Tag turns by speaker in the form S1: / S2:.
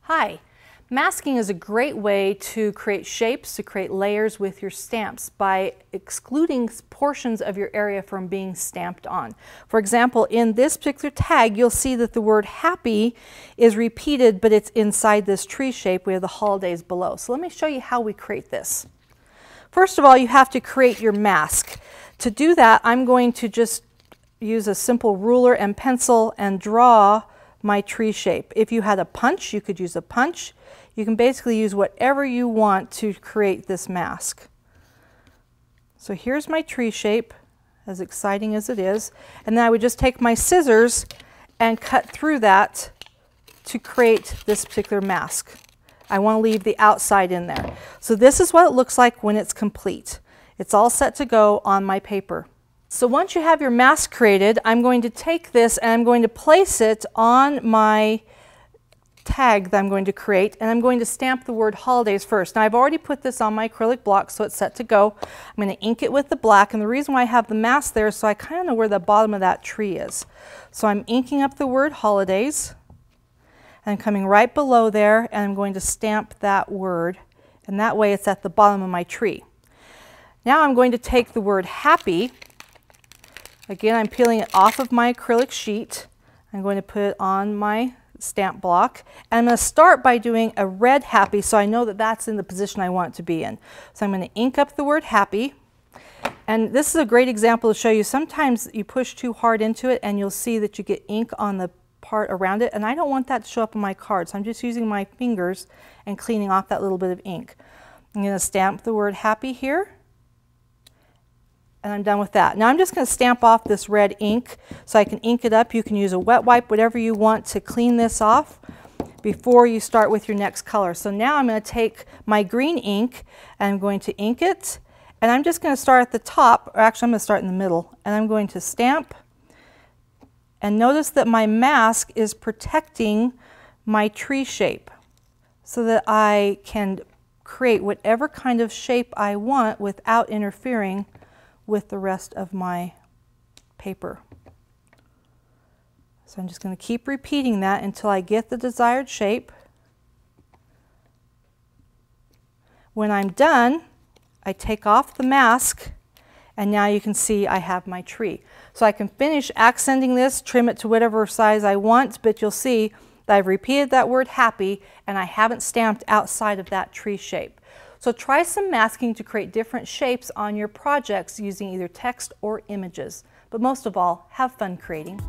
S1: Hi! Masking is a great way to create shapes, to create layers with your stamps by excluding portions of your area from being stamped on. For example, in this particular tag, you'll see that the word happy is repeated, but it's inside this tree shape. We have the holidays below. So let me show you how we create this. First of all, you have to create your mask. To do that, I'm going to just use a simple ruler and pencil and draw my tree shape. If you had a punch, you could use a punch. You can basically use whatever you want to create this mask. So here's my tree shape, as exciting as it is. And then I would just take my scissors and cut through that to create this particular mask. I want to leave the outside in there. So this is what it looks like when it's complete. It's all set to go on my paper. So once you have your mask created, I'm going to take this and I'm going to place it on my tag that I'm going to create, and I'm going to stamp the word holidays first. Now I've already put this on my acrylic block, so it's set to go. I'm going to ink it with the black, and the reason why I have the mask there is so I kind of know where the bottom of that tree is. So I'm inking up the word holidays, and I'm coming right below there, and I'm going to stamp that word, and that way it's at the bottom of my tree. Now I'm going to take the word happy. Again, I'm peeling it off of my acrylic sheet. I'm going to put it on my stamp block, and I'm going to start by doing a red happy so I know that that's in the position I want it to be in. So I'm going to ink up the word happy, and this is a great example to show you sometimes you push too hard into it and you'll see that you get ink on the part around it, and I don't want that to show up on my card, so I'm just using my fingers and cleaning off that little bit of ink. I'm going to stamp the word happy here, and I'm done with that. Now I'm just going to stamp off this red ink so I can ink it up. You can use a wet wipe, whatever you want to clean this off before you start with your next color. So now I'm going to take my green ink and I'm going to ink it, and I'm just going to start at the top, or actually I'm going to start in the middle, and I'm going to stamp. And notice that my mask is protecting my tree shape so that I can create whatever kind of shape I want without interfering with the rest of my paper. So I'm just going to keep repeating that until I get the desired shape. When I'm done, I take off the mask, and now you can see I have my tree. So I can finish accenting this, trim it to whatever size I want, but you'll see that I've repeated that word happy and I haven't stamped outside of that tree shape. So try some masking to create different shapes on your projects using either text or images. But most of all, have fun creating.